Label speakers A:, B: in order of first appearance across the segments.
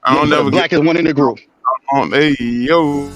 A: I don't
B: The
A: never get
B: blackest one in the group.
A: on. Hey yo.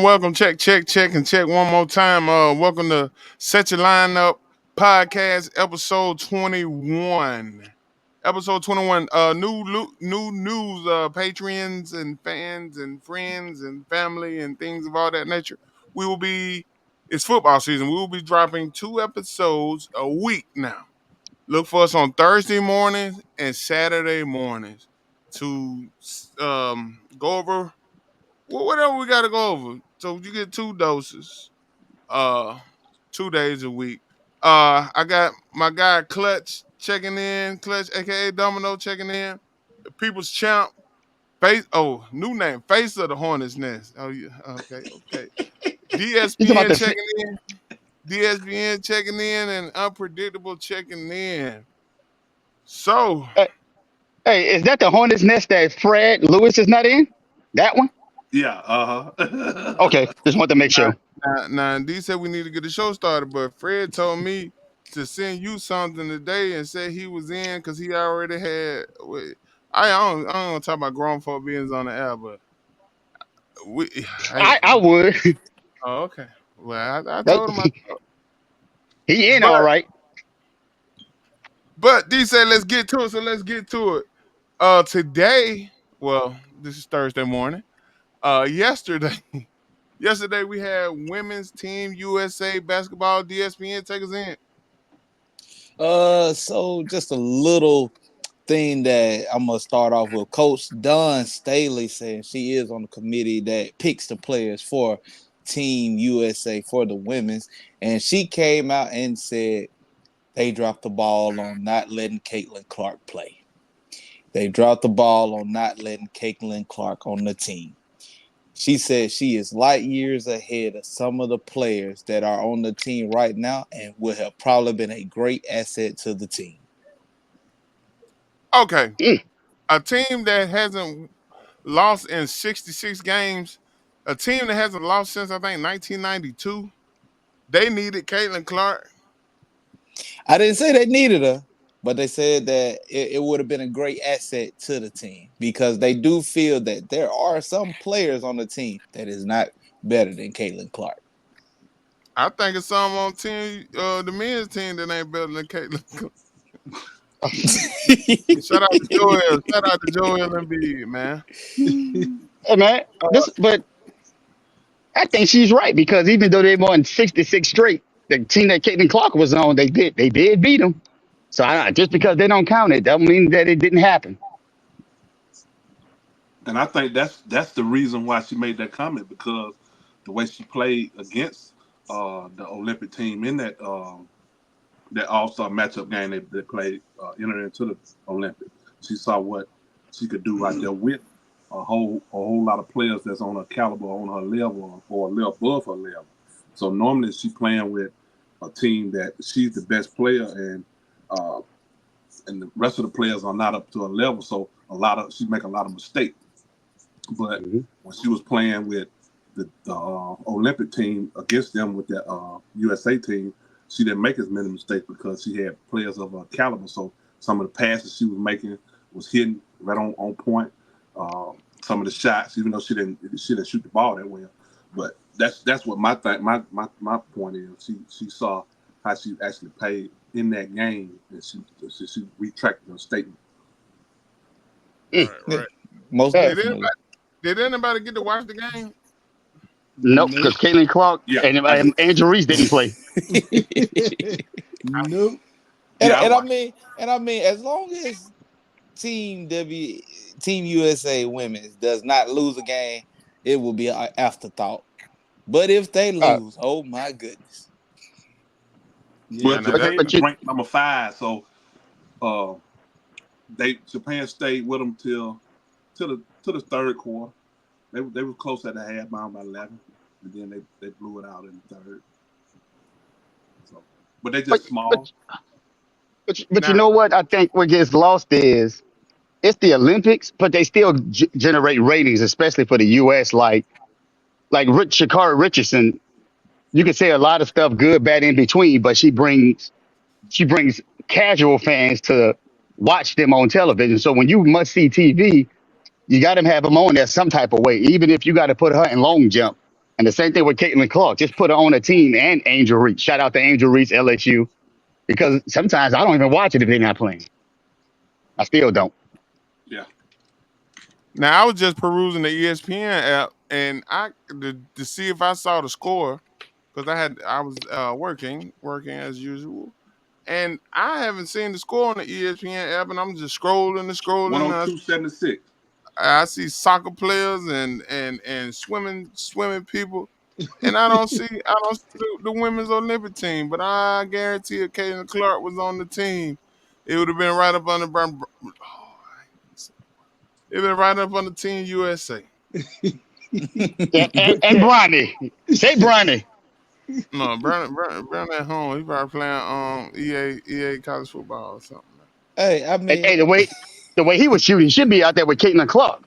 A: Welcome. Check, and check one more time. Welcome to Set Your Line Up Podcast, episode 21. Episode 21. New news, patrons and fans and friends and family and things of all that nature. It's football season. We will be dropping 2 episodes a week now. Look for us on Thursday mornings and Saturday mornings to go over whatever we got to go over. So you get 2 doses, 2 days a week. I got my guy Clutch checking in, Clutch aka Domino checking in. The People's Champ, new name, Face of the Hornet's Nest. Oh yeah, okay.
B: He's about
A: DSPN
B: to
A: checking in, DSPN checking in, and Unpredictable checking in. So
B: Hey, is that the Hornet's Nest that Fred Lewis is not in? That one?
C: Yeah,
B: Okay, just wanted to make sure.
A: now D said we need to get the show started, but Fred told me to send you something today and said he was in because he already had. I don't want to talk about grown folk beings on the air, but hey,
B: I would.
A: oh, okay. Well, I
B: That,
A: told him,
B: he in all
A: but
B: right.
A: D said let's get to it. So let's get to it. Today, well, this is Thursday morning. Yesterday. Yesterday we had women's team USA basketball. DSPN take us in.
D: So just a little thing that I'm gonna start off with. Coach Dawn Staley saying she is on the committee that picks the players for Team USA for the women's, and she came out and said they dropped the ball on not letting Caitlin Clark play. They dropped the ball on not letting Caitlin Clark on the team. She said she is light years ahead of some of the players that are on the team right now and would have probably been a great asset to the team.
A: Okay. A team that hasn't lost in 66 games, a team that hasn't lost since, I think, 1992, they needed Caitlin Clark.
D: I didn't say they needed her, but they said that it would have been a great asset to the team because they do feel that there are some players on the team that is not better than Caitlin Clark.
A: I think it's some on the men's team that ain't better than Caitlin Clark. Shout out to Joel Embiid, man.
B: Hey man, but I think she's right because even though they won 66 straight, the team that Caitlin Clark was on, they did beat them. So just because they don't count it, doesn't mean that it didn't happen.
C: and I think that's the reason why she made that comment because the way she played against the Olympic team in that All-Star matchup game they played entered into the Olympics. She saw what she could do right there with a whole lot of players that's on her caliber, on her level, or a little above her level. So normally she's playing with a team that she's the best player and the rest of the players are not up to her level. So she make a lot of mistakes. But when she was playing with the Olympic team against them with that USA team, she didn't make as many mistakes because she had players of her caliber. So some of the passes she was making was hitting right on point. Some of the shots, even though she didn't shoot the ball that well, but that's what my point is. She saw how she actually played in that game, and she retracted her statement.
A: Right.
D: Most definitely.
A: Did anybody get to watch the game?
B: Nope,
E: Nope.
B: because Caitlin Clark
C: Yeah,
B: and
C: I did.
B: Andrew Reese didn't play.
E: Nope.
C: Yeah, I
D: And I
C: watched.
D: mean, as long as Team USA Women's does not lose a game, it will be an afterthought. But if they
B: Uh,
D: lose, oh my goodness.
C: Well,
E: Yeah.
A: Yeah, now
B: but
A: that
C: Japan
B: but
C: is
B: you
C: ranked number 5, so uh, Japan stayed with them till the third quarter. They were close at the half, down by 11, and then they blew it out in the third. So, but they
B: but
C: just
B: but
C: small.
B: but you
A: now
B: know what I think what gets lost is it's the Olympics, but they still generate ratings, especially for the U.S. Like Shakara Richardson, you can say a lot of stuff, good, bad, in between, but she brings casual fans to watch them on television. So when you must see TV, you got to have them on there some type of way, even if you got to put her in long jump. And the same thing with Caitlin Clark, just put her on a team and Angel Reese. Shout out to Angel Reese, LSU, because sometimes I don't even watch it if they're not playing. I still don't.
C: Yeah,
A: now I was just perusing the ESPN app and to see if I saw the score because I was working as usual, and I haven't seen the score on the ESPN app, and I'm just scrolling and scrolling. And
C: 102-76.
A: I see soccer players and swimming people, and I don't see the women's Olympic team. But I guarantee if Caitlin Clark was on the team, it would have been right up on the. Oh, it been right up on the Team USA.
B: And Bronny, say Bronny.
A: No, Brandon at home. He probably playing EA college football or something.
D: Hey, I
B: Hey,
D: mean,
B: the way he was shooting, he should be out there with Caitlin Clark.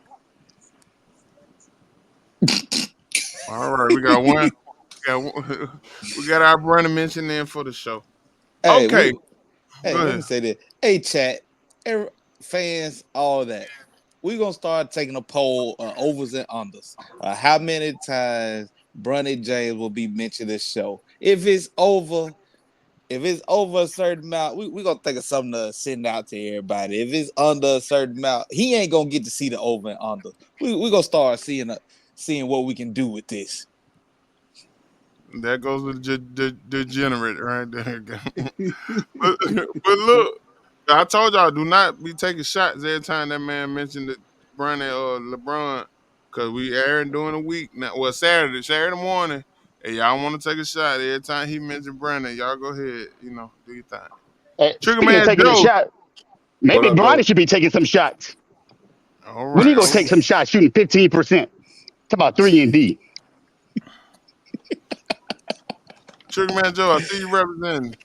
A: All right, we got one. We got our Brandon mention in for the show.
D: hey,
A: Okay,
D: we
A: go
D: hey, let
A: ahead.
D: me say this. Hey, chat, fans, all that. We're gonna start taking a poll, overs and unders. How many times Bronny James will be mentioned this show? If it's over a certain amount, we gonna think of something to send out to everybody. If it's under a certain amount, he ain't gonna get to see the over and under. We gonna start seeing what we can do with this.
A: That goes with the degenerate right there. But look, I told y'all do not be taking shots every time that man mentioned the Brandon or LeBron, cause we airing during the week now. Well, Saturday morning. Hey, y'all want to take a shot every time he mentioned Brandon? Y'all go ahead, do your thing. Trigger
B: Speaking of
A: Man
B: taking a
A: Joe.
B: shot,
C: What
B: maybe
C: up,
B: Bronny
C: though?
B: should be taking some shots.
A: All
B: We need to
A: right.
B: go take some shots, shooting 15%. It's about 3 and D.
A: Trigger Man Joe, I see you representing.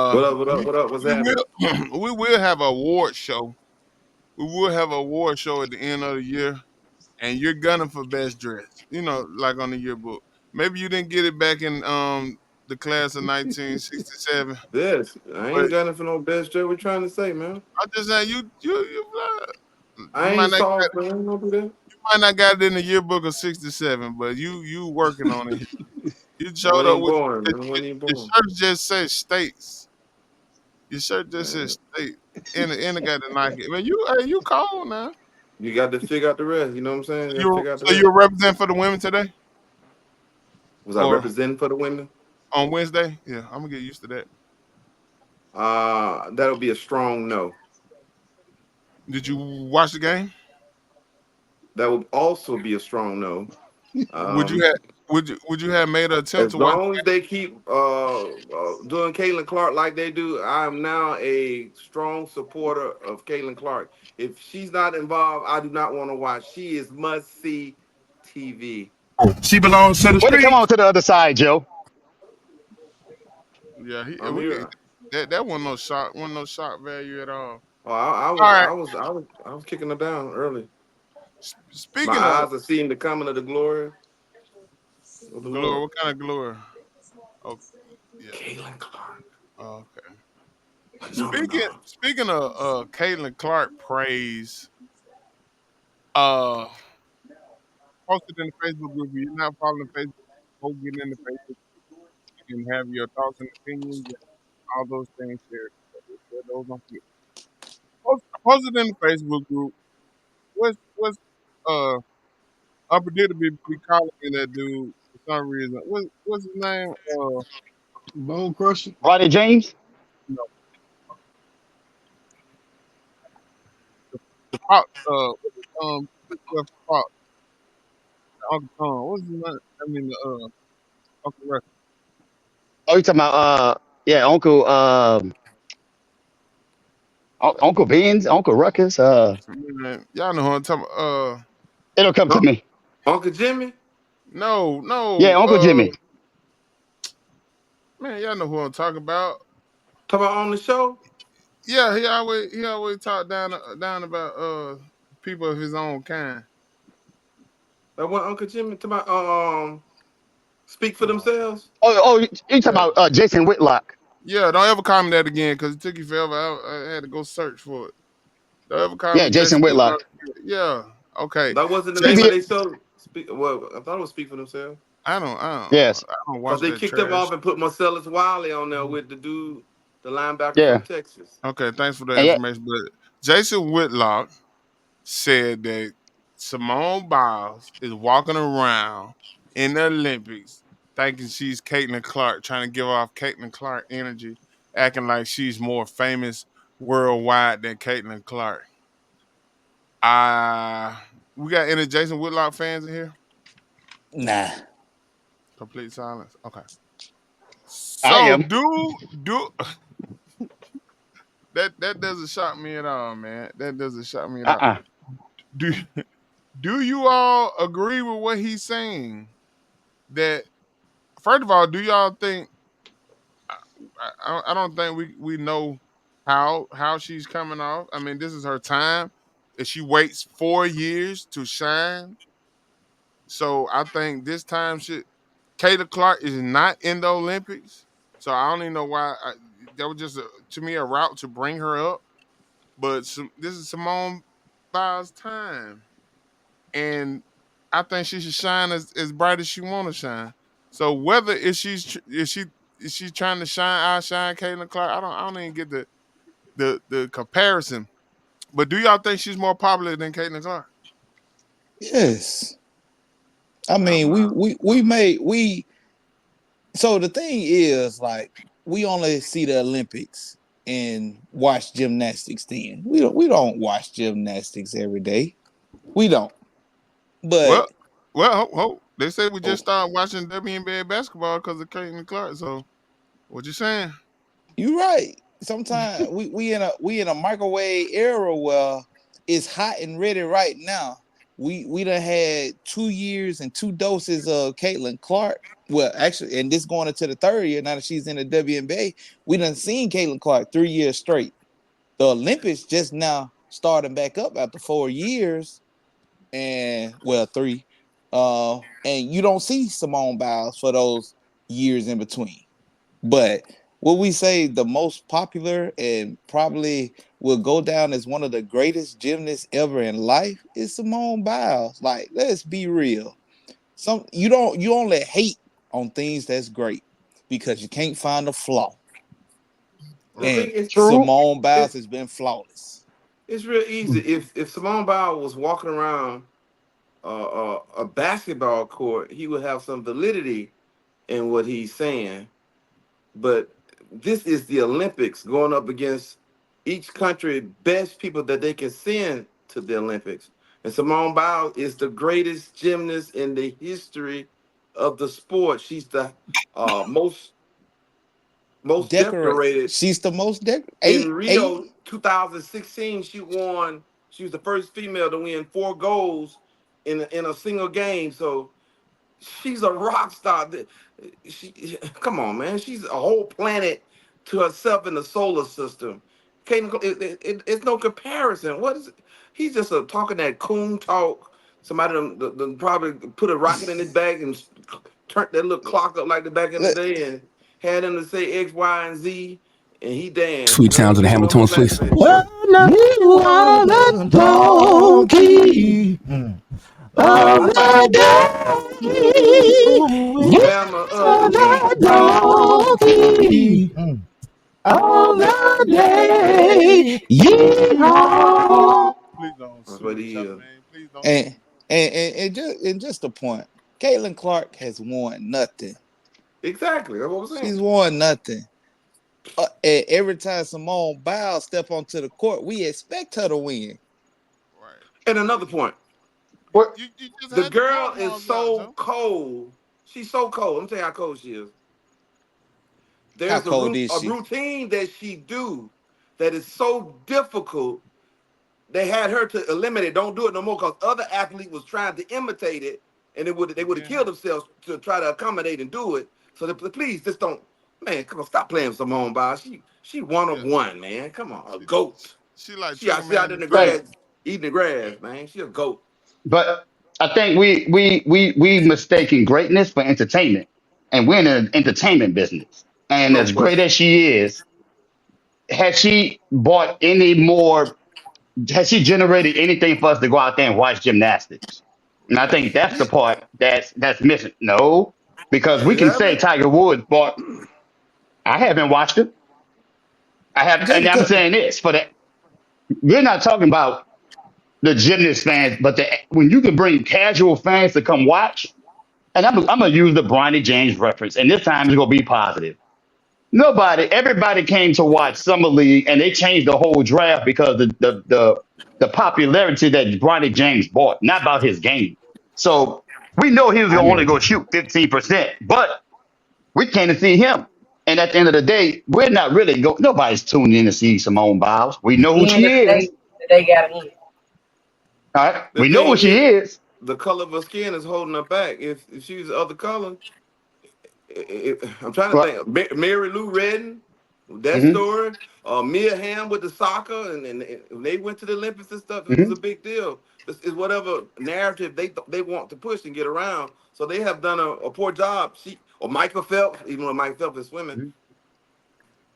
C: What up? What up?
A: We
C: What up? What's
A: we
C: happening?
A: will we will have an award show. We will have an award show at the end of the year, and you're gunning for best dress. Like on the yearbook. Maybe you didn't get it back in the class of 1967,
C: This I
A: but
C: ain't gunning for no best Joe. We trying to say, man.
A: I just saying you
C: I
A: might
C: ain't
A: not
C: soft, man. Don't do that.
A: got it in the yearbook of '67, but you working on it. You
C: I
A: showed
C: wasn't
A: up
C: even
A: with
C: born, man. I wasn't even
A: your
C: born.
A: shirt just says states. Your shirt just says
C: Man,
A: state. And it got the Nike. Man, you cold now.
C: you got to figure out the rest. You know what I'm saying? You got to
A: You
C: figure out the
A: so
C: rest.
A: you're representing for the women today
C: Was I
A: or
C: representing for the women?
A: on Wednesday? Yeah, I'm gonna get used to that.
C: That'll be a strong no.
A: Did you watch the game?
C: That would also be a strong no.
A: Would you
C: Um,
A: have would you have made an attempt
C: as
A: to watch?
C: long as they keep doing Caitlin Clark like they do, I am now a strong supporter of Caitlin Clark. If she's not involved, I do not want to watch. She is must see TV.
A: She belongs to the
B: Way to come on
A: streets.
B: to the other side, Joe.
A: Yeah,
C: I'm
A: we get
C: here.
A: that wasn't no shock value at all.
C: Oh, I
A: All
C: was,
A: right.
C: I was, I was, I was kicking her down early. My
A: Speaking of
C: eyes are seeing the coming of the glory of the
A: glory,
C: Lord.
A: what kind of glory? Oh, yeah.
C: Caitlin Clark.
A: Okay. Speaking
C: Phenomenon.
A: speaking of Caitlin Clark praise, uh, posted in the Facebook group. If you're not following the Facebook, go get in the Facebook and have your thoughts and opinions and all those things shared. Share those on here. Posted in the Facebook group. What's Upper Diddy be calling me that dude for some reason. What's his name?
E: Bone Crusher.
B: Ronnie James.
A: You know, the Fox. What's Fox? Uncle what's his name? I mean, Uncle Russ.
B: Oh, you talking about yeah, Uncle Uncle Ben's, Uncle Ruckus.
A: Man, y'all know who I'm talking.
B: It'll come to
F: Un-
B: me.
F: Uncle Jimmy.
A: No,
B: Yeah,
A: no.
B: Uncle Jimmy.
A: Man, y'all know who I'm talking about.
F: Talk about on the show.
A: Yeah, he always talk down about people of his own kind.
F: That one Uncle Jimmy. Talk about speak for
A: Hold on.
F: themselves.
B: Oh, you talking
A: Yeah,
B: about Jason Whitlock?
A: yeah. Don't ever call me that again because it took you forever. I had to go search for it. Don't ever call
B: Yeah,
A: me
B: Jason
A: Jason Whitlock.
B: Whitlock.
A: Yeah. Okay.
F: That wasn't the name of
A: Jason.
B: CBS.
F: their show. Speak. Well, I thought it was speak for themselves.
B: Yes.
A: I don't
F: Cause
A: watch
F: they
A: that
F: kicked them
A: trash.
F: off and put Marcellus Wiley on there with the dude, the linebacker from
B: Yeah.
F: Texas.
A: Okay, thanks for the
B: And yeah.
A: information. But Jason Whitlock said that Simone Biles is walking around in the Olympics thinking she's Caitlin Clark, trying to give off Caitlin Clark energy, acting like she's more famous worldwide than Caitlin Clark. Uh we got any Jason Whitlock fans in here?
D: Nah.
A: Complete silence. Okay.
B: I
A: So
B: am.
A: do that doesn't shock me at all, man. That doesn't shock me at all.
B: Uh-uh.
A: Do do you all agree with what he's saying? That first of all, do y'all think I don't think we know how she's coming off. I mean, this is her time. If she waits 4 years to shine, so I think this time Kayla Clark is not in the Olympics. So I don't even know why. That was just to me a route to bring her up. But this is Simone Biles' time, and I think she should shine as bright as she want to shine. So whether if she's trying to outshine Caitlin Clark, I don't even get the comparison. But do y'all think she's more popular than Caitlin Clark?
D: Yes. I
A: I'm
D: mean, we
A: not.
D: we we made we so the thing is like we only see the Olympics and watch gymnastics then. We don't watch gymnastics every day. We don't. But
A: Well, they say we just started watching WNBA basketball because of Caitlin Clark. So what you saying?
D: you're right. Sometimes we in a microwave era where it's hot and ready right now. We done had 2 years and two doses of Caitlin Clark. Well, actually, and this going into the third year now that she's in the WNBA. We done seen Caitlin Clark 3 years straight. The Olympics just now starting back up after 4 years and well 3. And you don't see Simone Biles for those years in between. But will we say the most popular and probably will go down as one of the greatest gymnasts ever in life is Simone Biles. Like, let's be real. You only hate on things that's great because you can't find a flaw.
F: The
A: Right.
F: thing
D: And
F: is,
B: True.
D: Simone Biles
F: it's
D: has been flawless.
F: it's real easy. If Simone Biles was walking around a basketball court, he would have some validity in what he's saying. But this is the Olympics going up against each country best people that they can send to the Olympics. And Simone Biles is the greatest gymnast in the history of the sport. She's the most
D: Decorate.
F: decorated.
D: She's the most
F: In
D: eight.
F: Rio 2016, she won. She was the first female to win 4 goals in a single game. So she's a rock star. Come on, man. She's a whole planet to herself in the solar system. It's no comparison. What is it? He's just talking that coon talk. Somebody done probably put a rocket in his bag and turned that little clock up like the back in the day and had him to say X, Y, and Z, and he danced.
G: Sweet
F: And ain't
G: sounds of the
F: nigga no
G: Hamilton
F: more laughing
G: Fleece.
F: at you.
E: Well, now you are the donkey of the day. You
F: Bama of the
E: are
F: week.
E: the donkey of the day. Yeehaw.
A: Please don't
F: That's
A: sue
F: what
A: the
F: he
A: chopper
F: is.
A: name. Please don't sue
D: And
A: me.
D: And just a point, Caitlin Clark has won nothing.
F: Exactly. That's what I'm saying.
D: She's won nothing. And every time Simone Biles step onto the court, we expect her to win.
A: Right.
F: And
A: But
F: another point,
B: What?
A: you just
F: the
A: had the
F: girl is
A: Powerball drop,
F: so
A: Joe.
F: cold. She's so cold. Let me tell you how cold she is.
D: How
F: There's
D: cold is
F: a
D: she?
F: routine that she do that is so difficult. They had her to eliminate. Don't do it no more because other athlete was trying to imitate it, and they would have
A: Yeah.
F: killed themselves to try to accommodate and do it. So please just don't, man. Come on, stop playing with Simone Biles. She one of
A: Yeah.
F: one, man. Come on, a
A: She,
F: goat.
A: she like
F: She out
A: Triggerman
F: in
A: the
F: the
A: Fiend.
B: Hey,
F: grass eating the grass, man. She a goat.
B: but I think we mistaken greatness for entertainment, and we're in an entertainment business. And
F: No
B: as great
F: question.
B: as she is, has she bought any more? Has she generated anything for us to go out there and watch gymnastics? And I think that's the part that's missing. No, because we
F: She
B: can say
F: haven't.
B: Tiger Woods bought. I haven't watched him. I have,
D: Just
B: and I'm
D: because,
B: saying this for that. We're not talking about the gymnast fans, but when you can bring casual fans to come watch, and I'm gonna use the Bronny James reference, and this time it's gonna be positive. Everybody came to watch Summer League, and they changed the whole draft because the popularity that Bronny James bought, not about his game. So we know he was I gonna know. only go shoot 15%, but we came to see him. And at the end of the day, we're not really go. Nobody's tuning in to see Simone Biles. We know who
G: End
B: she
G: of the day,
B: is.
G: the day got to end.
B: All right,
F: The
B: we know who
F: thing
B: she
F: is,
B: is.
F: the color of her skin is holding her back. If she's the other color, I'm trying to
B: But
F: think. Mary Lou Retton, that
B: hmm
F: story. Mia Hamm with the soccer, and when they went to the Olympics and stuff, it was
B: hmm
F: a big deal. It's whatever narrative they want to push and get around. So they have done a poor job. She or Michael Phelps, even when Michael Phelps is swimming,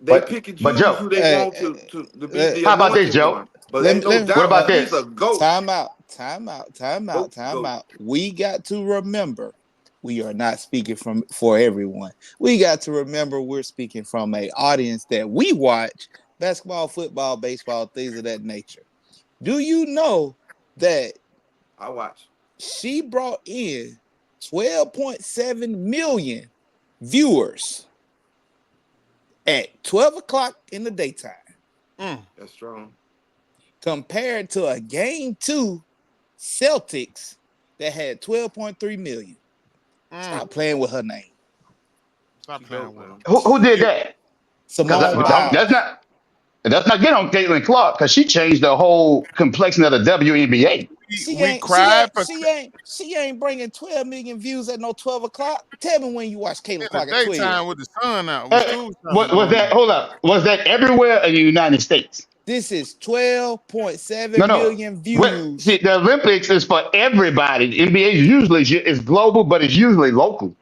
F: they pick and
B: but
F: choose
B: Joe,
F: who they
D: hey,
F: want to be
D: let,
F: the
B: how about this,
F: anointed
B: Joe?
F: one. But
D: let
F: ain't
D: me
F: no
B: What
F: doubt
B: about
F: she's a
B: this?
F: goat,
D: time out, time out, time out,
F: goat,
D: time
F: goat.
D: out. We got to remember we are not speaking from for everyone. We got to remember we're speaking from a audience that we watch basketball, football, baseball, things of that nature. Do you know that
F: I watch.
D: she brought in 12.7 million viewers at 12 o'clock in the daytime
A: Mm,
F: That's strong.
D: compared to a game two Celtics that had 12.3 million.
A: mm.
D: Stop playing with her name.
A: Stop
F: She
A: playing
F: goat,
A: with her.
F: man.
B: Who did that? Because
D: Simone
B: that's
D: Biles.
B: not. Let's not get on Caitlin Clark because she changed the whole complexion of the WNBA.
D: She
A: We
D: ain't, she
A: cried
D: ain't,
A: for
D: she ain't, she ain't bringing 12 million views at no 12 o'clock. Tell me when you watch
A: in
D: Caitlin
A: the
D: Clark at 12.
A: daytime with the sun out, with
B: Eh,
A: school shopping
B: what was
A: going
B: that?
A: on.
B: Hold up. Was that everywhere in the United States?
D: This is
B: No,
D: 12.7
B: no.
D: million
B: See,
D: views.
B: the Olympics is for everybody. The NBA is usually is global, but it's usually local.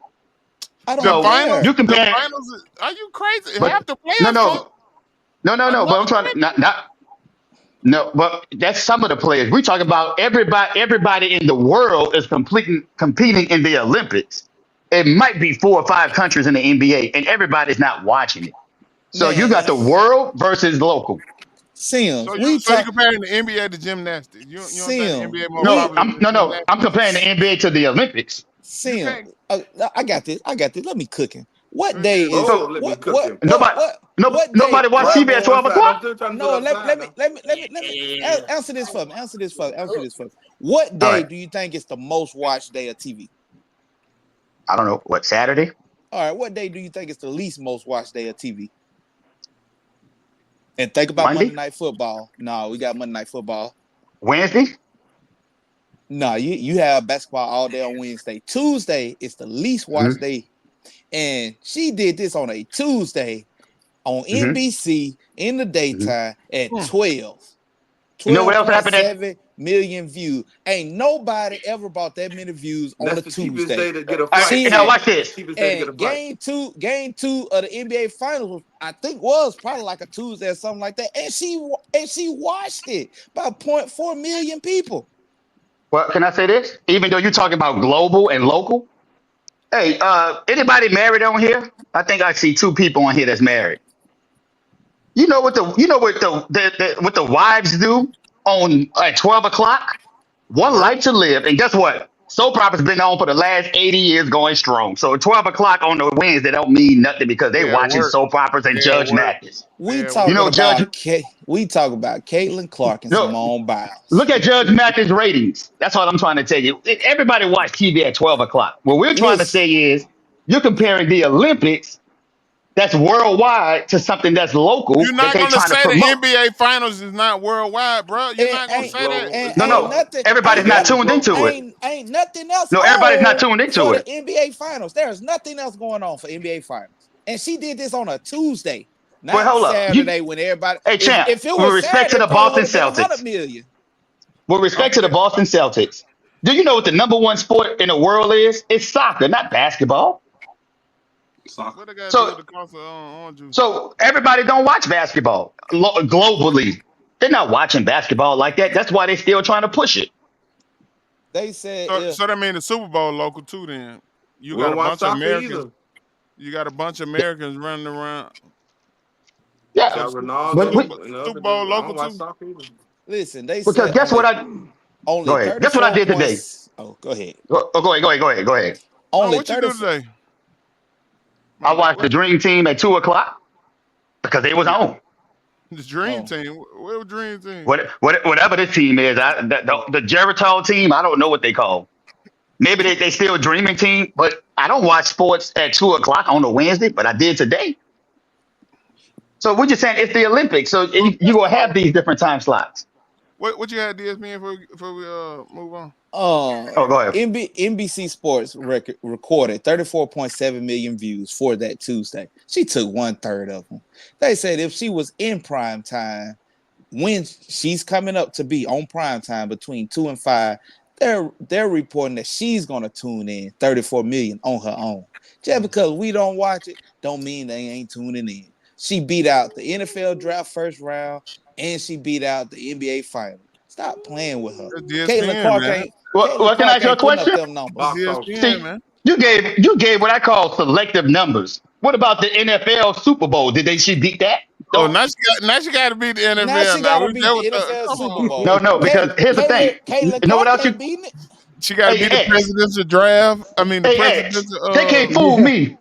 D: I
A: The
D: don't
B: So
A: finals,
B: you
D: care.
A: the
B: compare,
A: finals. Are you crazy? Half
B: but
A: the
B: no,
A: players from
B: no, no. But I'm
A: another
B: trying to
A: country.
B: not. No, but that's some of the players. We talk about everybody. Everybody in the world is competing in the Olympics. It might be 4 or 5 countries in the NBA, and everybody's not watching it. So you
D: Man,
B: got the world versus local.
D: Sims,
A: So
D: we
A: you
D: talk
A: comparing the NBA to gymnastics? You don't think the
D: Sim.
A: NBA more
B: No,
D: We
A: popular than
B: no. I'm
A: gymnastics?
B: comparing the NBA to the Olympics.
A: You
D: Sim.
A: can't.
D: I got this. I got this. Let me cooking. What
A: Go
D: day
A: ahead,
D: is
A: man.
F: Oh,
B: So
F: let me cook him.
B: nobody,
D: what day?
B: nobody watch
F: Why I'm
B: TV at
F: on one
B: 12
F: side?
B: o'clock.
F: I'm still trying to do the
D: No,
F: other side now.
D: let me answer this for me. Answer this for me. Answer this for me. What
B: All
D: day
B: right.
D: do you think is the most watched day of TV?
B: I don't know what Saturday,
D: All right, what day do you think is the least most watched day of TV? And think about Monday
B: Monday,
D: Night Football. No, we got Monday Night Football.
B: Wednesday.
D: No, you have basketball all day on Wednesday. Tuesday is the least watched
B: Hmm.
D: day. And she did this on a Tuesday on
B: Hmm.
D: NBC in the
B: Hmm.
D: daytime at
A: Mm.
D: 12.
B: You know what else happened?
D: 12.7 million views. Ain't nobody ever bought that many views
F: And
D: on
F: that's
D: a
F: the cheapest day
D: Tuesday.
F: to get a
B: All
F: flight
B: right,
D: She
B: now
F: too.
B: watch
F: The
B: this.
F: cheapest day to get a
D: and
F: flight.
D: game two of the NBA Finals, I think was probably like a Tuesday or something like that. And she watched it by 0.4 million people.
B: Well, can I say this? Even though you're talking about global and local, hey, anybody married on here? I think I see 2 people on here that's married. You know what the wives do on at 12 o'clock? One
A: Work.
B: life to live. And guess what? Soap opera's been on for the last 80 years going strong. So 12 o'clock on the Wednesday don't mean nothing because they
A: They at
B: watching
A: work.
B: soap operas and
A: They at
B: Judge
A: work.
B: Mathis.
A: They
D: We
A: at
B: You
A: work.
D: talking
B: know, Judge,
D: about we talk about Caitlin Clark and
B: no,
D: Simone Biles.
B: look at Judge Mathis ratings. That's what I'm trying to tell you. Everybody watch TV at 12 o'clock. What we're trying to
D: Listen,
B: say is you're comparing the Olympics that's worldwide to something that's
A: You're
B: local that
A: not
B: they
A: gonna
B: trying to
A: say the
B: promote.
A: NBA Finals is not worldwide, bro. You're
D: it
A: not gonna
F: It's
D: ain't
A: say that.
F: global.
D: and
F: It's
B: No,
D: ain't
B: no,
F: global.
D: nothing
B: everybody's
D: ain't
B: not
F: NBA
D: nothing
F: is
B: tuned into
F: global.
B: it.
D: ain't nothing else
B: No, everybody's not
D: on
B: tuned into
D: for the
B: it.
D: NBA finals. There's nothing else going on for NBA finals. And she did this on a Tuesday,
B: But
D: not
B: hold up, you,
D: Saturday when everybody
B: hey champ,
D: if it
B: with
D: was
B: respect
D: Saturday,
B: to
D: it
B: the
D: probably would
B: Boston
D: have been 100
B: Celtics,
D: million.
B: with
A: I'm
B: respect to the
A: just,
B: Boston Celtics, do you know what the number one sport in the world is? It's soccer, not basketball.
C: Soccer.
A: what I gotta do with
B: So,
A: the cost of orange juice?
B: so everybody don't watch basketball globally. They're not watching basketball like that. That's why they're still trying to push it.
D: They said
A: So that means the Super Bowl local too. Then you
F: We
A: got
F: don't
A: a
F: watch
A: bunch of
F: soccer
A: Americans.
F: either.
A: You got a bunch of Americans running around.
B: Yeah,
A: So
F: Got
B: but
F: Ronaldo
B: we,
A: Super,
F: and the other
A: Super Bowl
F: dude. I
A: local
F: don't watch
A: too.
F: soccer either.
D: listen, they
B: because
D: said
B: guess what I
D: only
B: go ahead. Guess what I
D: 34
B: did today?
D: points. Oh, go ahead.
B: Go ahead.
A: No,
D: Only
A: what you do
D: 34.
A: today? My
B: I
A: bad.
B: watched the
A: What
B: Dream Team at 2 o'clock because they was on.
A: the Dream
D: Oh,
A: Team? Where was Dream Team?
B: Whatever this team is, the Geritol team, I don't know what they call. Maybe they still dreaming team, but I don't watch sports at 2 o'clock on a Wednesday, but I did today. So we're just saying it's the Olympics, so
A: Well,
B: you
A: first
B: gonna
A: of all,
B: have these different time slots.
A: what you had DSPN before we move on?
B: Oh, go ahead.
D: NBC Sports recorded 34.7 million views for that Tuesday. She took 1/3 of them. They said if she was in prime time, when she's coming up to be on prime time between 2 and 5, they're reporting that she's gonna tune in 34 million on her own. Just because we don't watch it, don't mean they ain't tuning in. She beat out the NFL draft first round, and she beat out the NBA final. Stop playing with her.
A: That's
D: Caitlin
A: DSPN,
D: Clark
A: man.
D: ain't
B: Well,
D: Caitlin
B: can I
D: Clark
B: ask you a
D: ain't putting up
B: question?
D: them
A: That's
F: Box
D: numbers.
F: office.
A: DSPN,
B: See,
A: man.
B: you gave what I call selective numbers. What about the NFL Super Bowl? Did she beat that?
A: Oh,
B: Don't
A: now she got to beat the
D: Now
A: NFL.
D: she
A: Now
D: gotta
A: we
D: beat
A: that
D: the
A: was the,
D: NFL
A: come
D: Super
A: on.
B: no
D: Bowl.
B: no because here's the thing. You
D: Caitlin
B: know what
D: Clark
B: else you
D: ain't beating it.
A: She got to
B: hey
A: beat the
B: X
A: presidential draft. I mean the
B: hey X
A: presidential
B: they can't fool
E: Yeah.
B: me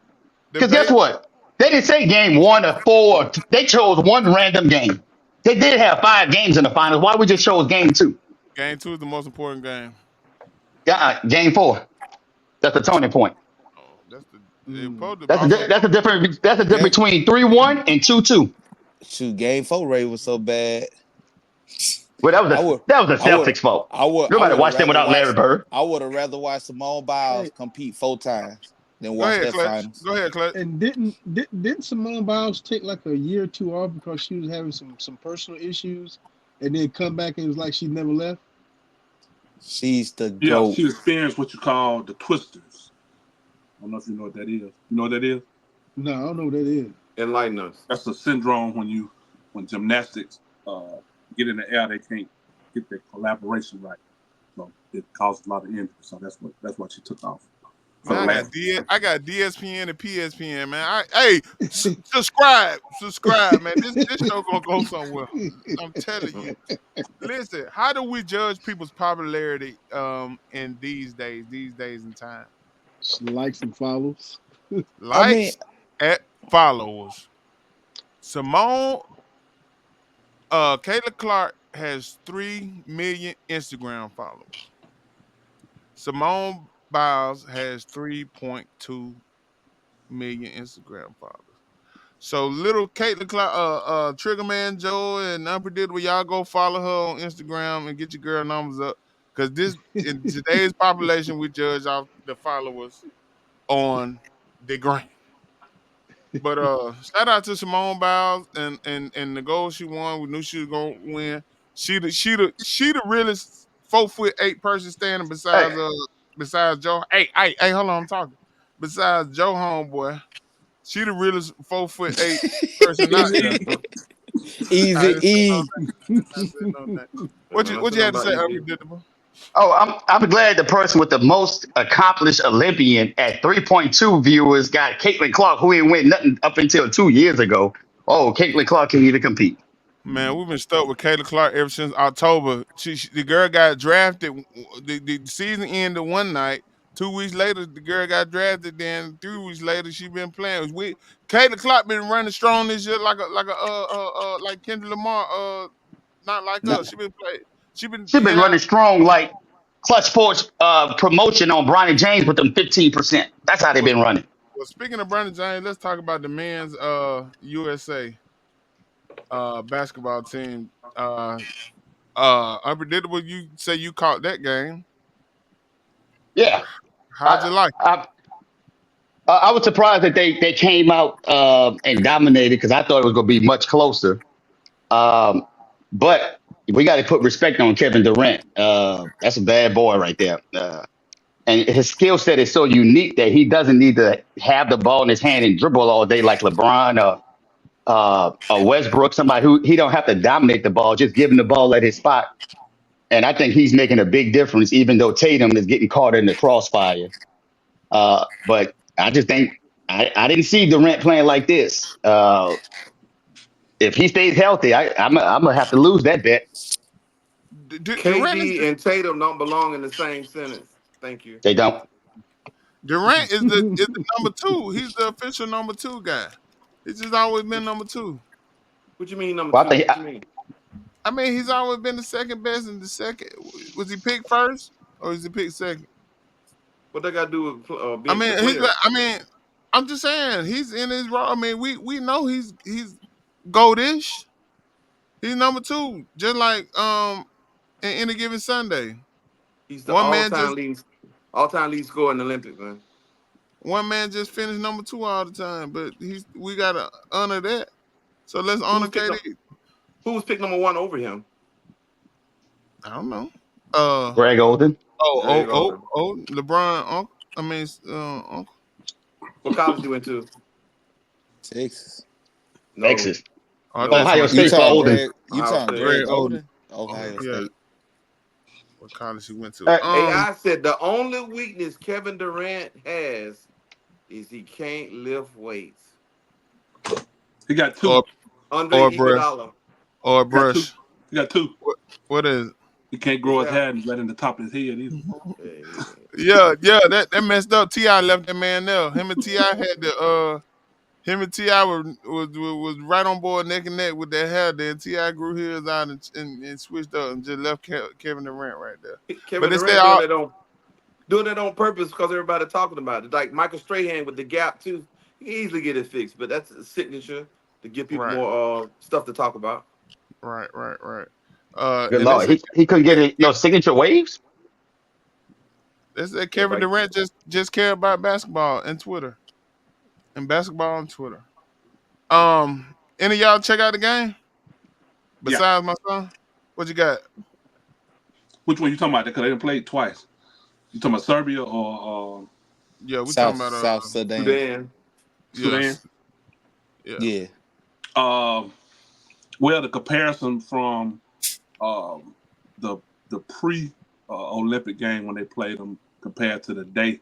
B: because guess
A: debate.
B: what? They didn't say game one or four. They chose one random game. They did have 5 games in the finals. Why we just chose game two?
A: Game two is the most important game.
B: Game four. That's the turning point.
A: Oh, that's the it
E: Mm.
A: supposed to also
B: That's a difference. That's a difference
D: Game
B: between 3-1 and 2-2.
D: shoot, game four rate was so bad.
B: Well,
D: I would
B: that was the
D: I would
B: Celtics' fault.
D: I
B: Nobody
D: would have
B: watched them
D: rather
B: without Larry
D: watched
B: Bird.
D: I would have rather watched Simone Biles
E: Hey,
D: compete 4 times than
A: go
D: watch
A: ahead,
D: that
A: Clutch.
D: finals.
A: Go ahead, Clutch.
E: and didn't Simone Biles take like a year or two off because she was having some personal issues, and then come back and it was like she never left?
D: She's the
C: Yeah,
D: GOAT.
C: she experienced what you call the twisters. I don't know if you know what that is. You know what that is?
E: No, I don't know what that is.
F: Enlighten us.
C: That's a syndrome when gymnastics get in the air, they can't get their collaboration right. So it causes a lot of injury. So that's what she took off for
A: Man,
C: the last.
A: I got DSPN and PSPN, man. Hey, subscribe, man. This show gonna go somewhere. I'm telling you. Listen, how do we judge people's popularity in these days and time?
E: She likes and follows.
D: I mean,
A: Likes at followers. Simone Kayla Clark has 3 million Instagram followers. Simone Biles has 3.2 million Instagram followers. So little Caitlin Clark, Triggerman Joe and Unpredictable, y'all go follow her on Instagram and get your girl numbers up. Cause this in today's population, we judge off the followers on the gram. But shout out to Simone Biles and the goal she won. We knew she was gonna win. She the realest 4'8" person standing
B: Hey,
A: besides Joe. Hey, hold on, I'm talking. Besides Joe homeboy, she the realest 4'8" person out
F: Easy
A: there.
F: E.
A: I
D: easy
A: didn't say no
D: E.
A: name. I did not say no name. What you
F: I
A: what
F: said
A: you
F: nothing
A: had to
F: about
A: say,
F: easy.
A: unpredictable?
B: oh, I'm glad the person with the most accomplished Olympian at 3.2 viewers got Caitlin Clark, who ain't win nothing up until 2 years ago. Oh, Caitlin Clark can even compete.
A: Man, we've been stuck with Kayla Clark ever since October. The girl got drafted. The season ended one night. 2 weeks later, the girl got drafted. Then 3 weeks later, she been playing. Kayla Clark been running strong this year, like Kendrick Lamar. Not like
B: No,
A: us. She been playing. She been
B: she been
A: and I.
B: running strong like Clutch Sports promotion on Bronny James with them 15%. That's how they
A: Well,
B: been running.
A: well, speaking of Brandon James, let's talk about the men's USA basketball team. Unpredictable. You say you caught that game.
B: Yeah,
A: How'd you
B: I
A: like
B: I I was surprised that they came out and dominated because I thought it was going to be much closer. Um, but we got to put respect on Kevin Durant. That's a bad boy right there. And his skill set is so unique that he doesn't need to have the ball in his hand and dribble all day like LeBron or Westbrook, somebody who he don't have to dominate the ball, just give him the ball at his spot. And I think he's making a big difference, even though Tatum is getting caught in the crossfire. But I just think I didn't see Durant playing like this. If he stays healthy, I'm gonna have to lose that bet.
A: Durant is
F: KD and Tatum don't belong in the same sentence. Thank you.
B: They don't.
A: Durant is the number two. He's the official number two guy. He's just always been
F: What,
A: number two.
F: what you mean number
B: Well, I
F: two?
B: think
F: What you mean?
A: I mean, he's always been the second best and the second. Was he picked first or is he picked second?
F: What they got to do with
A: I
F: being the
A: mean,
F: player?
A: I'm just saying he's in his role. I mean, we know he's goldish. He's number two, just like in any given Sunday.
F: He's the
A: One man just
F: all time lead scorer in the Olympics, man.
A: one man just finished number two all the time, but we gotta honor that. So let's
F: Who
A: honor
F: was picked
A: KD.
F: up? Who was picked number one over him?
A: I don't know. Uh
B: Greg Oden,
F: Greg Oden.
A: LeBron uncle. I mean, uncle.
F: What college you went to?
D: Texas.
F: No,
B: Texas,
A: Oh, I thought
F: no.
A: you
B: Ohio
A: were
D: You
B: State for
D: talking
B: Oden.
D: Greg? You
F: Ohio
D: talking
F: State.
A: Greg
D: Greg
A: Oden.
D: Oden? Ohio
A: Yeah,
D: State.
A: what college he went to?
B: Uh,
F: AI said the only weakness Kevin Durant has is he can't lift weights.
C: He got two.
A: or
F: Andre
A: or brush
F: Iguodala.
A: or
C: Got two.
A: brush.
C: He got two.
A: What is it?
C: He can't
F: What's
C: grow his
F: that?
C: hair right in the top of his head either.
F: Hey,
A: Yeah, that messed up. Ti left that man there. Him and Ti was right on board neck and neck with that hair. Then Ti grew his out and switched up and just left Kevin Durant right there. But
F: Kevin
A: they say
F: Durant
A: all
F: doing that on purpose because everybody talking about it. Like Michael Strahan with the gap too. He can easily get it fixed, but that's a signature to give people
A: right,
F: more stuff to talk about.
A: right.
B: good
A: And they
B: lord,
A: said
B: he couldn't get no signature waves.
A: Kevin
F: Everybody,
A: Durant just care about basketball and Twitter and basketball on Twitter. Any of y'all check out the game
C: Yeah.
A: besides my son? What you got?
C: Which one you talking about? Because they done played twice. You talking about Serbia or
A: Yeah, we talking
D: South
A: about
D: South Sudan.
F: Sudan.
C: Sudan?
A: yes, yeah.
D: Yeah.
C: Um, well, the comparison from um, the pre Olympic game when they played them compared to the day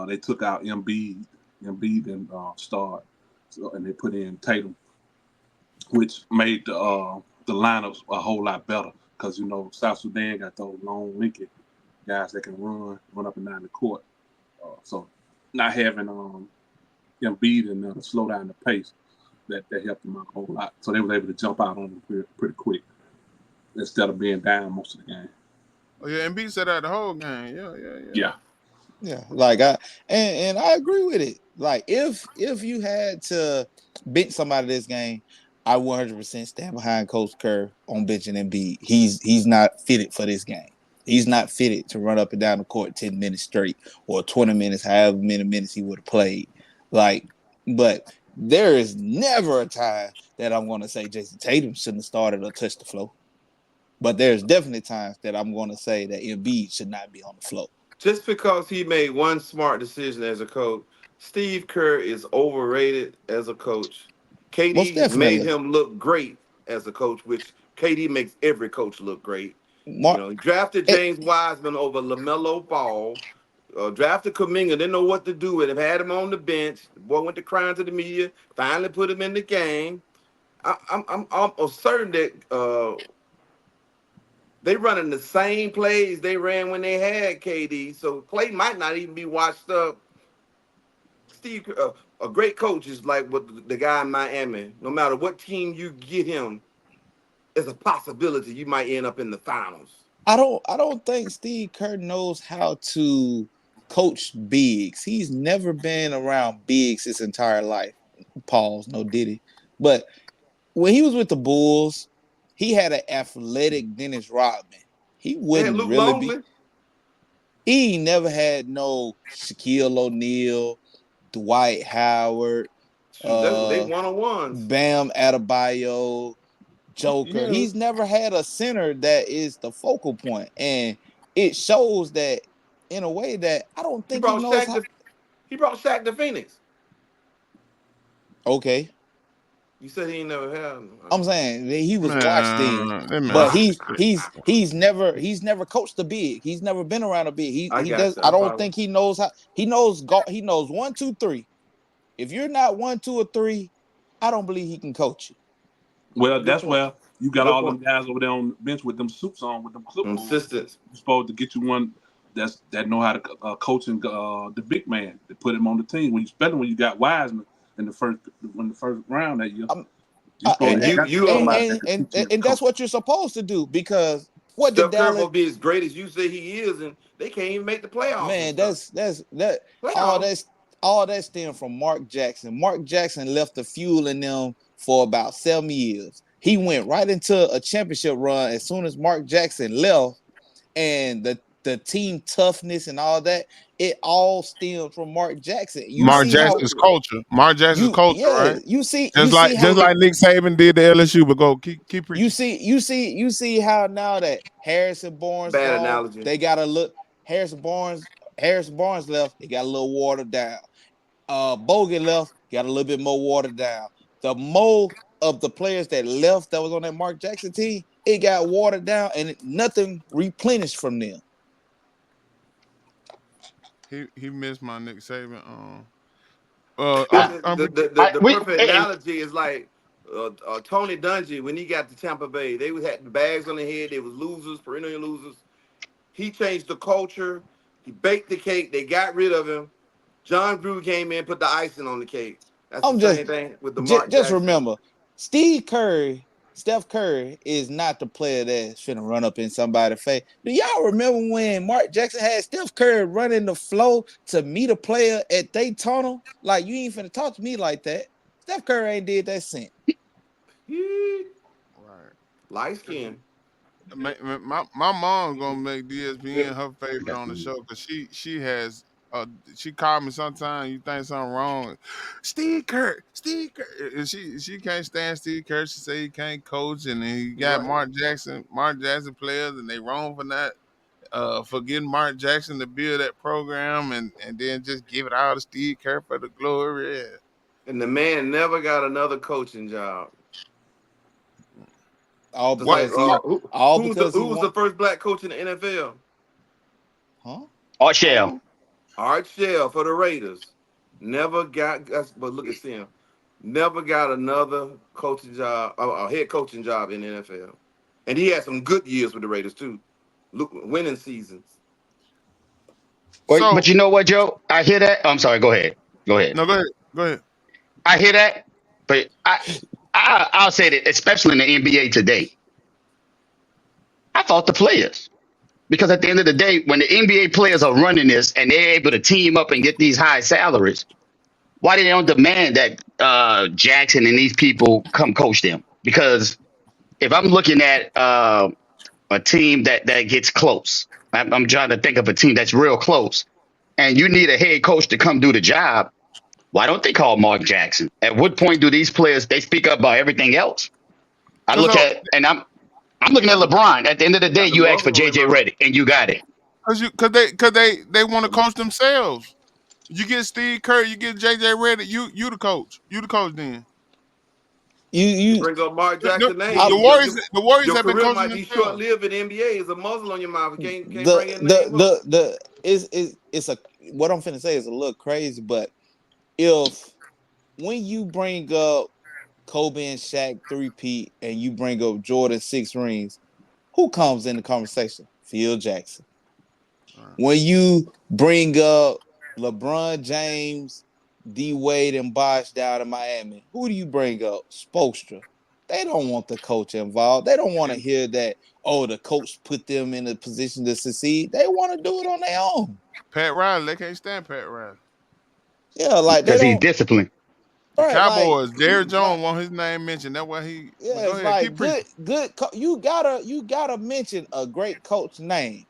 C: they took out Embiid and Star, and they put in Tatum, which made the lineups a whole lot better because you know South Sudan got those long, linky guys that can run up and down the court. So not having Embiid and slow down the pace that helped them out a whole lot. So they were able to jump out on them pretty quick instead of being down most of the game.
A: Oh yeah, and B said that the whole game. Yeah.
C: Yeah.
D: Yeah, like and I agree with it. Like if you had to bench somebody this game, I 100% stand behind Coach Kerr on benching Embiid. He's not fitted for this game. He's not fitted to run up and down the court 10 minutes straight or 20 minutes, however many minutes he would have played. Like, but there is never a time that I'm going to say Jason Tatum shouldn't have started or touched the floor. But there's definitely times that I'm going to say that Embiid should not be on the floor.
F: Just because he made one smart decision as a coach, Steve Kerr is overrated as a coach.
D: Most
F: KD made
D: definitely.
F: him look great as a coach, which KD makes every coach look great. You
D: Mark,
F: know, he drafted
D: eh,
F: James Wiseman over LaMelo Ball. Drafted Kuminga, didn't know what to do with him. Had him on the bench. The boy went to crying to the media. Finally put him in the game. I'm almost certain that they running the same plays they ran when they had KD. So Clay might not even be washed up. Steve, a great coach is like what the guy in Miami. No matter what team you get him, there's a possibility you might end up in the finals.
D: I don't think Steve Kerr knows how to coach bigs. He's never been around bigs his entire life. Pause, no diddy. But when he was with the Bulls, he had an athletic Dennis Rodman. He
F: They had
D: wouldn't
F: Luke
D: really be.
F: Longley.
D: He never had no Shaquille O'Neal, Dwight Howard,
F: Shoot, they
D: uh,
F: one on ones.
D: Bam Adebayo, Joker.
E: Yeah,
D: He's never had a center that is the focal point, and it shows that in a way that I don't
F: He
D: think he
F: brought
D: knows
F: Shaq
D: how.
F: to he brought Shaq to Phoenix.
D: Okay,
F: You said he ain't never had.
D: I'm saying that he was washed in,
A: Man, that man.
D: but he's never coached a big. He's never been around a big. He
F: I
D: he
F: got
D: does.
F: you.
D: I
F: I
D: don't
F: follow.
D: think he knows how. He knows 1, 2, 3. If you're not 1, 2, or 3, I don't believe he can coach you.
C: Well,
F: Good
C: that's
F: point.
C: where you got
F: Good
C: all them
F: point.
C: guys over there on the bench with them suits on, with them clipboards.
F: Assistance.
C: You're supposed to get you one that know how to coach and the big man to put him on the team. When you especially when you got Wiseman in the first round that year,
D: Um,
C: you're supposed
F: And
C: to
F: you
C: got
F: you
C: somebody that can teach you
D: and
C: coach.
D: that's what you're supposed to do because what did
F: Steph Curry
D: Dallas
F: gonna be as great as you say he is, and they can't even make the playoffs and
D: man,
F: stuff.
D: that all
F: Playoffs.
D: that's all that stemmed from Mark Jackson. Mark Jackson left the fuel in them for about 7 years. He went right into a championship run as soon as Mark Jackson left, and the team toughness and all that, it all stemmed from Mark Jackson. You
A: Mark
D: see how
A: Jackson's culture. Mark Jackson's
D: you
A: culture,
D: yeah,
A: right?
D: you see you
A: Just
D: see
A: like
D: how
A: just like Nick Saban did to LSU. But go keep
D: you
A: preaching.
D: see you see how now that Harrison Barnes
F: Bad
D: gone,
F: analogy.
D: they got to look Harrison Barnes left, they got a little watered down. Bogan left, got a little bit more watered down. The more of the players that left that was on that Mark Jackson team, it got watered down and nothing replenished from them.
A: He missed my Nick Saban.
F: This
B: I,
F: is
A: I'm
F: the
B: we
F: perfect
B: and
F: analogy is like Tony Dungy when he got to Tampa Bay. They was had the bags on their head. They was losers, perennial losers. He changed the culture. He baked the cake. They got rid of him. John Drew came in, put the icing on the cake. That's the
D: I'm
F: same thing with the Mark
D: just
F: Jackson.
D: remember, Steph Curry is not the player that's finna run up in somebody's face. Do y'all remember when Mark Jackson had Steph Curry running the flow to meet a player at Daytona? Like, you ain't finna talk to me like that. Steph Curry ain't did that since.
A: right.
F: Light skin.
A: My mom gonna make DSPN her
B: I
A: favorite
B: got
A: on the
B: you.
A: show because she has she called me sometime you think something wrong. Steve Kerr, and she can't stand Steve Kerr. She say he can't coach, and then he got
F: Right.
A: Mark Jackson players, and they wrong for that. For getting Mark Jackson to build that program, and then just give it all to Steve Kerr for the glory. Yeah.
F: And the man never got another coaching job.
D: All
F: Just like
D: because he all because he
F: who was
D: want
F: the first black coach in the NFL?
D: huh?
B: Or Shell.
F: Art Shell for the Raiders. Never got, but look at Sim. Never got another coaching job, a head coaching job in the NFL. And he had some good years with the Raiders too. Look, winning seasons.
B: But
A: So
B: you know what, Joe? I hear that. I'm sorry. Go ahead. Go ahead.
A: no, go ahead, go ahead.
B: I hear that. But I'll say that, especially in the NBA today, I thought the players. Because at the end of the day, when the NBA players are running this and they're able to team up and get these high salaries, why they don't demand that Jackson and these people come coach them? Because if I'm looking at a team that gets close, I'm trying to think of a team that's real close, and you need a head coach to come do the job. Why don't they call Mark Jackson? At what point do these players they speak up about everything else? I
A: Cause
B: look
A: so
B: at and I'm
F: He
B: looking at
F: got the
B: LeBron. At the end of the
F: he
B: day,
F: got the
B: you ask for
F: muzzle on their
B: JJ
F: mouth.
B: Redick and you got it.
A: cause they want to coach themselves. You get Steve Kerr, you get JJ Redick, you the coach. You the coach then.
D: You
F: You
D: you
F: bring up Mark
A: The,
F: Jackson name,
D: I,
A: the Warriors
F: your
A: have been
F: career
A: coaching
F: might be short
A: themselves.
F: lived in the NBA. It's a muzzle on your mouth. You can't
D: the
F: bring your
D: the
F: name up.
D: the is it's a what I'm finna say is a little crazy, but if when you bring up Kobe and Shaq three-peat, and you bring up Jordan 6 rings, who comes in the conversation? Phil Jackson.
A: Right.
D: When you bring up LeBron James, D Wade, and Bosh down in Miami, who do you bring up? Spoelstra. They don't want the coach involved. They don't want to hear that, oh, the coach put them in a position to succeed. They want to do it on their own.
A: Pat Riley, they can't stand Pat Riley.
D: Yeah, like they
B: because he's
D: don't,
B: disciplined.
A: The
D: right,
A: Cowboys, Derrick
D: like,
A: Jones want his name mentioned. That's why he. But
D: yeah,
A: go
D: it's
A: ahead, keep
D: like
A: preaching.
D: you gotta mention a great coach name.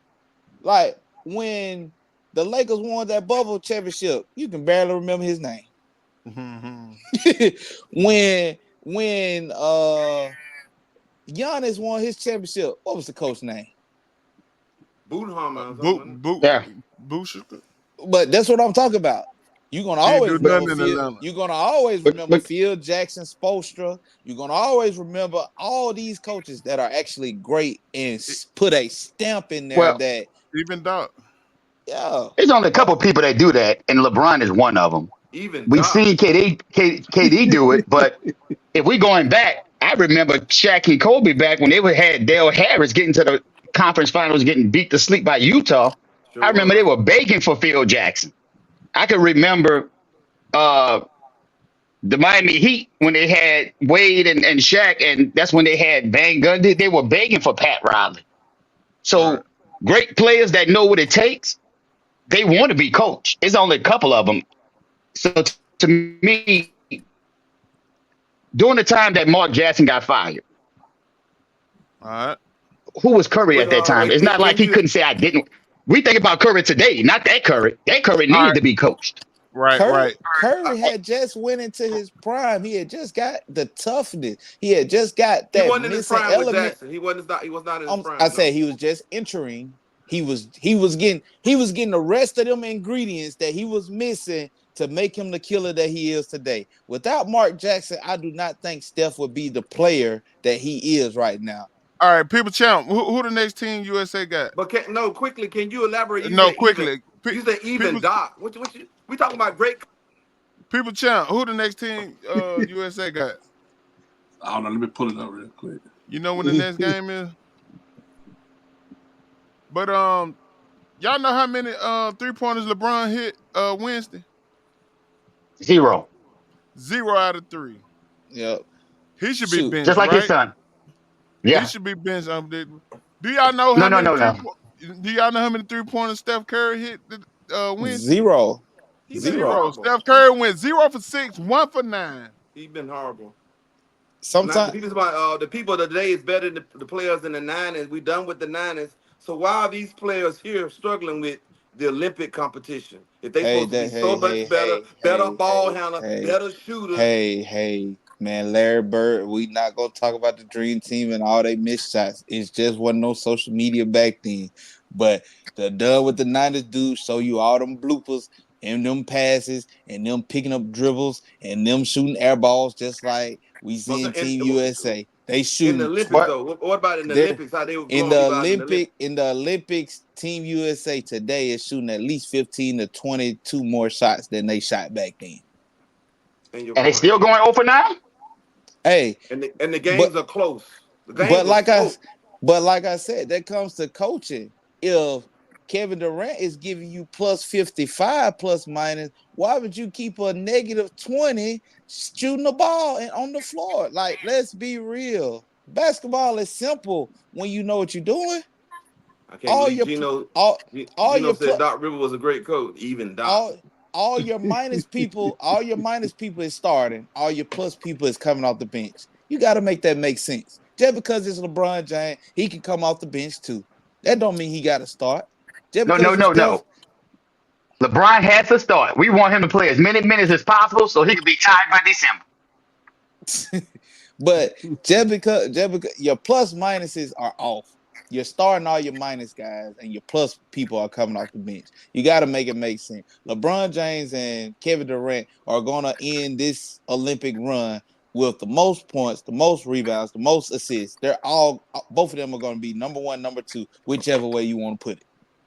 D: Like when the Lakers won that bubble championship, you can barely remember his name.
A: Mhm.
D: when Giannis won his championship, what was the coach name?
F: Boothammer or
A: Boot,
F: something.
A: boot,
B: Yeah,
A: Booster.
D: But that's what I'm talking about. You're gonna
A: Can't
D: always
A: do
D: remember
A: nothing in
D: Phil.
A: Atlanta.
D: You're gonna always
B: but
D: remember
B: but
D: Phil Jackson, Spoelstra. You're gonna always remember all these coaches that are actually great and
A: E-
D: put a stamp in there
B: well,
D: that,
A: Even Doc.
D: yeah.
B: there's only a
D: But
B: couple of people that do that, and LeBron is one of them.
F: Even
B: We've
F: Doc.
B: seen KD do it, but if we're going back, I remember Shaq and Kobe back when had Dale Harris getting to the conference finals, getting beat to sleep by Utah.
F: Sure
B: I remember they
F: was.
B: were begging for Phil Jackson. I can remember uh, the Miami Heat when they had Wade and Shaq, and that's when they had Van Gundy. They were begging for Pat Riley.
A: Right.
B: So great players that know what it takes, they want to be coached. It's only a couple of them. So to me, during the time that Mark Jackson got fired,
A: All right.
B: who was Curry at
F: But
B: that time? It's not like
F: can
B: he
F: you?
B: couldn't say I didn't. We think about Curry today, not that Curry. That Curry
A: All
B: needed
A: right.
B: to be coached.
A: Right.
D: Curry,
A: Right.
F: I,
D: Curry had just went into his prime. He had just got the toughness. He had just got
F: he
D: that
F: wasn't in his
D: missing
F: prime with
D: element.
F: Jackson. He wasn't. He was not in his
D: I
F: prime.
D: said
F: No.
D: he was just entering. He was getting the rest of them ingredients that he was missing to make him the killer that he is today. Without Mark Jackson, I do not think Steph would be the player that he is right now.
A: All right. People champ. Who the next team USA got?
F: But no, quickly, can you elaborate? You
A: No,
F: said even.
A: quickly.
F: You said even
A: People.
F: Doc. What you? We talking about great.
A: People champ. Who the next team USA got?
C: I don't know. Let me pull it up real quick.
A: You know when the next game is. But y'all know how many 3 pointers LeBron hit Wednesday?
B: Zero,
A: 0 out of 3.
D: Yep.
A: He should be
D: Shoot.
B: just
A: benched,
B: like his
A: right?
B: son.
A: He
B: Yeah.
A: should be benched. Do y'all know
B: No,
A: how
B: no,
A: many
B: no,
A: three?
B: no.
A: Do y'all know how many 3 pointers Steph Curry hit Wednesday?
D: Zero.
F: He been
D: Zero.
A: Zero.
F: horrible.
A: Steph Curry went 0 for 6, 1 for 9.
F: He been horrible. Not the
D: Sometimes,
F: people about the people of today is better than the players in the nineties. We done with the nineties. So why are these players here struggling with the Olympic competition? If they
D: hey,
F: supposed to be
D: that
F: so
D: hey, hey,
F: much better,
D: hey,
F: better
D: hey,
F: ball
D: hey,
F: handler,
D: hey,
F: better shooters.
D: hey, man, Larry Bird, we not gonna talk about the dream team and all they missed shots. It just wasn't no social media back then. But the done with the 90s dudes show you all them bloopers and them passes and them picking up dribbles and them shooting air balls just like we see in
F: But
D: Team USA. They
F: in the
D: shooting
F: Olympics
B: What?
F: though, what about in the
D: they
F: Olympics? How they were
D: in
F: blowing
D: the
F: people out in the Olympics?
D: Olympics, Team USA today is shooting at least 15 to 22 more shots than they shot back then.
F: In your
B: And they
F: prime.
B: still going over now?
D: Hey,
F: And the
D: but
F: games are close. The
D: but
F: games are
D: like I
F: close.
D: but like I said, that comes to coaching. If Kevin Durant is giving you plus 55 plus minus, why would you keep a negative 20 shooting the ball and on the floor? Like, let's be real. Basketball is simple when you know what you're doing.
F: I can't
D: All
F: believe
D: your
F: Gino.
D: all
F: Gino
D: your
F: said Doc Rivers was a great coach. Even Doc.
D: all all your minus people is starting. All your plus people is coming off the bench. You got to make that make sense. Just because it's LeBron James, he can come off the bench too. That don't mean he got to start. Just
B: No, no,
D: because you
B: no,
D: Steph,
B: no. LeBron has to start. We want him to play as many minutes as possible so he can be tired by December.
D: but just because your plus minuses are off. You're starting all your minus guys, and your plus people are coming off the bench. You got to make it make sense. LeBron James and Kevin Durant are going to end this Olympic run with the most points, the most rebounds, the most assists. They're all both of them are going to be number one, number two, whichever way you want to put it.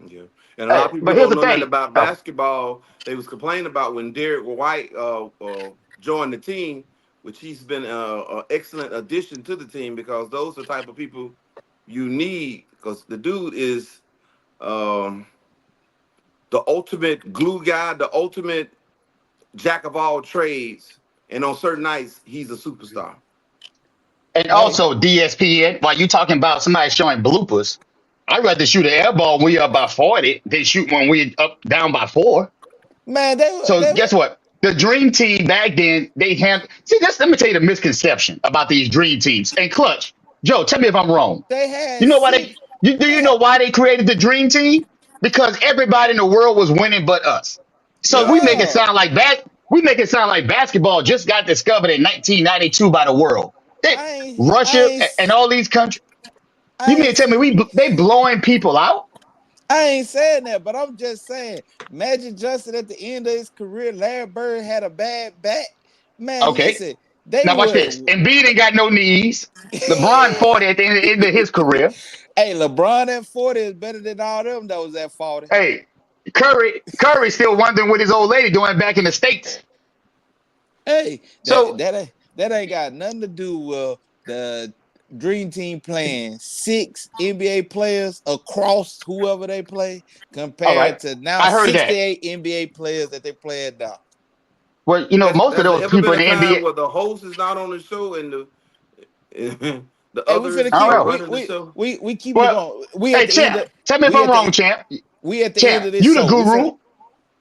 F: Yeah, and a lot of
B: Hey,
F: people
B: but
F: who
B: here's
F: don't
B: the
F: know nothing
B: thing.
F: about basketball, they was complaining about when Derek White joined the team. which he's been an excellent addition to the team because those are the type of people you need. Because the dude is um, the ultimate glue guy, the ultimate jack of all trades, and on certain nights he's a superstar.
B: And
D: Hey,
B: also DSPN, while you talking about somebody showing bloopers, I'd rather shoot an air ball when we up by 40 than shoot when we up down by 4.
D: man,
B: So
D: they
B: guess what? The dream team back then, they had see this let me tell you the misconception about these dream teams. And Clutch, Joe, tell me if I'm wrong.
D: they
B: You
D: had
B: know why they
D: six.
B: do
D: They
B: you
D: had,
B: know why they created the dream team? Because everybody in the world was winning but us. So
F: Yeah,
B: we make it
D: yeah,
B: sound like we make it sound like basketball just got discovered in 1992 by the world. They,
D: I
B: Russia and
D: ain't,
B: all these countries.
D: I
B: You mean to tell
D: ain't,
B: me they blowing people out?
D: I ain't saying that, but I'm just saying. Magic Johnson at the end of his career, Larry Bird had a bad back. Man,
B: Okay.
D: listen, they
B: Now watch this.
D: would.
B: Embiid ain't got no knees. LeBron
D: Hey,
B: 40 at the end of his career.
D: LeBron at 40 is better than all them that was at 40.
B: Hey, Curry still wondering what his old lady doing back in the States.
D: Hey,
B: So
D: that ain't got nothing to do with the Dream Team playing 6 NBA players across whoever they play
B: all right.
D: compared to now
B: I heard that.
D: 68 NBA players that they play now.
B: Well, most of
F: has there
B: those
F: ever
B: people
F: been
B: in
F: a
B: the
F: time
B: NBA,
F: where the host is not on the show and the
D: Hey, we finna
F: others
B: I don't
F: are
D: keep
B: know.
F: running the show?
D: we keeping it
B: Well,
D: going. We at
B: hey,
D: the end
B: champ,
D: of
B: tell me if
D: we
B: I'm
D: at
B: wrong,
D: the
B: champ.
D: we at the end
B: Champ,
D: of this
B: you the
D: show. We finna
B: guru,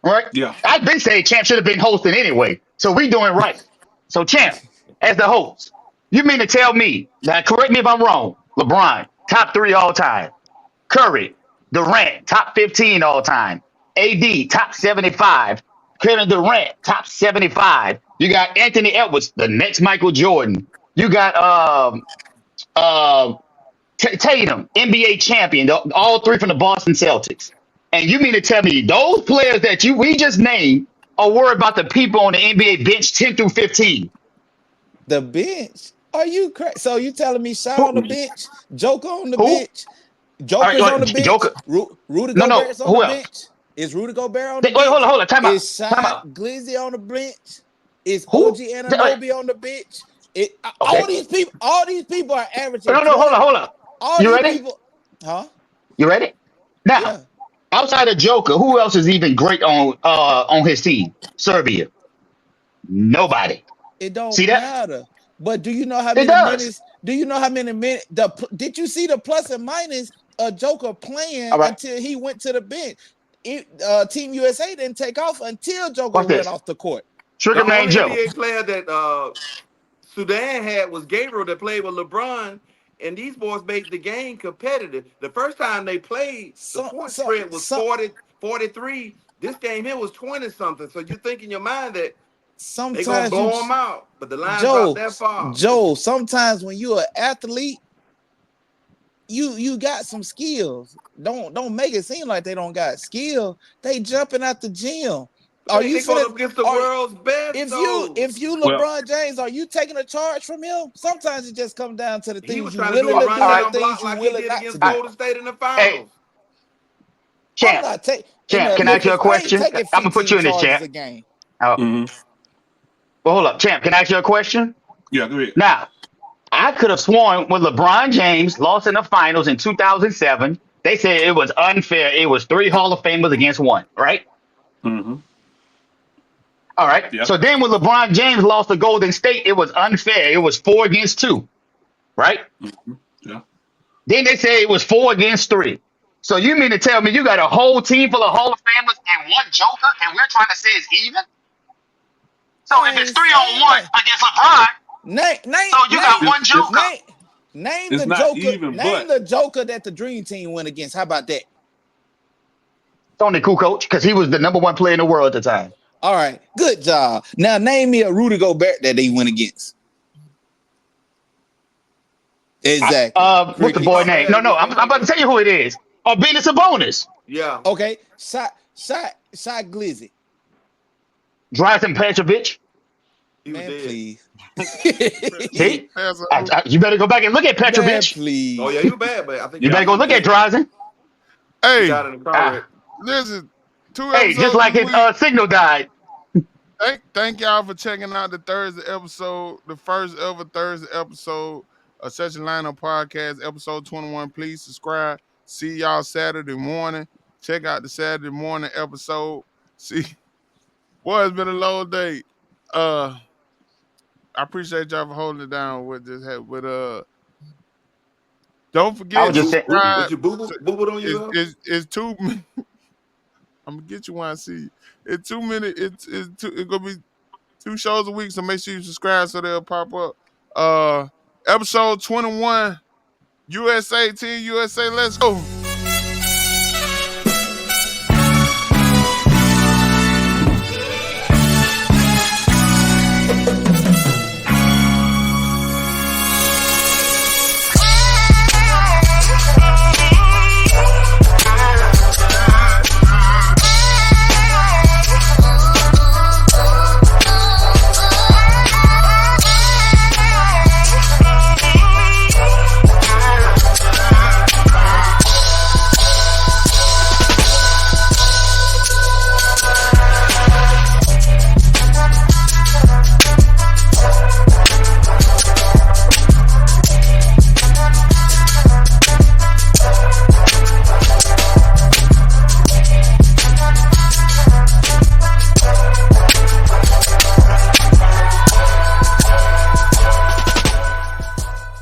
B: right?
C: Yeah.
B: I've been saying champ should have been hosting anyway. So we doing right. So champ, as the host, you mean to tell me, now correct me if I'm wrong, LeBron, top 3 all time. Curry, Durant, top 15 all time. AD, top 75. Kevin Durant, top 75. You got Anthony Edwards, the next Michael Jordan. You got uh, Tatum, NBA champion, all 3 from the Boston Celtics. And you mean to tell me those players that we just named are worried about the people on the NBA bench 10 through 15?
D: the bench. Are you crazy? So you telling me Shy on the
B: Who?
D: bench, Joker on the
B: Who?
D: bench,
B: All right,
D: Joker's on the bench,
B: Joker.
D: Rudy
B: No, no.
D: Gobert's on the
B: Who else?
D: bench? Is Rudy Gobert on the
B: Wait,
D: bench?
B: hold on. Time out.
D: Is
B: Time
D: Shy
B: out.
D: Glizzy on the bench? Is
B: Who?
D: OG
B: Wait,
D: Ananobi on the bench?
B: okay.
D: All these people are averaging
B: No,
D: 20.
B: hold on.
D: All
B: You
D: these
B: ready?
D: people, huh?
B: You ready? Now,
D: Yeah.
B: outside of Joker, who else is even great on his team? Serbia. Nobody.
D: It don't
B: See that?
D: matter. But do you know how
B: It
D: many
B: does.
D: minutes? Do you know how many minutes? Did you see the plus and minus of Joker playing
B: All right.
D: until he went to the bench? Team USA didn't take off until Joker
B: Watch
D: went
B: this.
D: off the court.
F: The
B: Trigger man
F: only
B: Joe.
F: NBA player that Sudan had was Gabriel that played with LeBron, and these boys made the game competitive. The first time they played, the
D: Some,
F: point
D: some,
F: spread was
D: some,
F: 40, 43. This game here was 20 something. So you think in your mind that they gonna
D: sometimes you,
F: blow them out, but the line dropped
D: Joe,
F: that far.
D: Joe. Sometimes when you're an athlete, you got some skills. Don't make it seem like they don't got skill. They jumping out the gym.
F: But
D: Are
F: they,
D: you
F: they going
D: finna?
F: up against the
D: Are
F: world's best though.
D: if you
C: Well,
D: LeBron James, are you taking a charge from him? Sometimes it just comes down to the
F: He was
D: things you
F: trying to do
D: willing
F: a
D: to
F: run
B: All
D: do and
B: right.
D: the
F: down
D: things
F: block
D: you
F: like he
D: willing
F: did
D: not to
F: against
B: All right.
D: do.
F: Golden State in the
B: Hey,
F: finals.
D: I'm
B: champ.
D: not taking in
B: Champ,
D: the
B: can I ask you
D: Olympics.
B: a
D: I ain't
B: question?
D: taking
B: I'm gonna put
D: 15
B: you in this,
D: charges
B: champ.
D: a game.
C: mhm.
B: Well, hold up, champ. Can I ask you a question?
C: Yeah, go ahead.
B: Now, I could have sworn when LeBron James lost in the finals in 2007, they said it was unfair. It was 3 Hall of Famers against 1, right?
C: Hmm.
B: All right.
C: Yeah.
B: So then when LeBron James lost to Golden State, it was unfair. It was 4 against 2, right?
C: Hmm. Yeah.
B: Then they say it was 4 against 3. So you mean to tell me you got a whole team full of Hall of Famers and 1 Joker, and we're trying to say it's even? So
D: I
B: if it's
D: ain't
B: 3-on-1
D: saying that.
B: against LeBron,
D: Name,
B: so
D: name,
B: you got
D: name,
C: It's
B: 1
C: it's
B: Joker.
D: name, name
C: it's
D: the
C: not
D: Joker.
C: even,
D: Name
C: but
D: the Joker that the Dream Team went against. How about that?
B: Tony Kukoc, because he was the #1 player in the world at the time.
D: All right, good job. Now name me a Rudy Gobert that they went against. Exactly.
B: What's the boy
F: He
D: Crickets.
B: name?
F: had
B: No, no,
F: against
B: I'm
F: them
B: about to
F: niggas.
B: tell you who it is. Oh, Venus Sabonis.
F: Yeah.
D: Okay. Shot Glizzy.
B: Drazen Petrovic.
F: He was
D: Man,
F: dead.
D: please.
B: See?
A: Pass it.
B: You better go back and look at
D: Man,
B: Petrovic.
F: Oh
D: please.
F: yeah, he was bad, but I think
B: You
C: yeah.
B: better
F: he
B: go
F: was
B: look at
F: dead.
B: Drazen.
F: He
A: Hey,
F: died in a car wreck.
B: Ah,
A: listen, 2
B: hey, just
A: episodes
B: like
A: this
B: his
A: week.
B: signal died.
A: Thank y'all for checking out the Thursday episode, the first ever Thursday episode of Such a Lineup Podcast, episode 21. Please subscribe. See y'all Saturday morning. Check out the Saturday morning episode. See, boy, it's been a long day. I appreciate y'all for holding it down with this. With don't
B: I
A: forget
B: was
A: to
B: just saying.
A: subscribe.
F: What you boo on yourself?
A: It's 2 minutes. I'm gonna get you when I see you. It's 2 minutes. It's gonna be 2 shows a week, so make sure you subscribe so they'll pop up. Episode 21, USA Team USA. Let's go.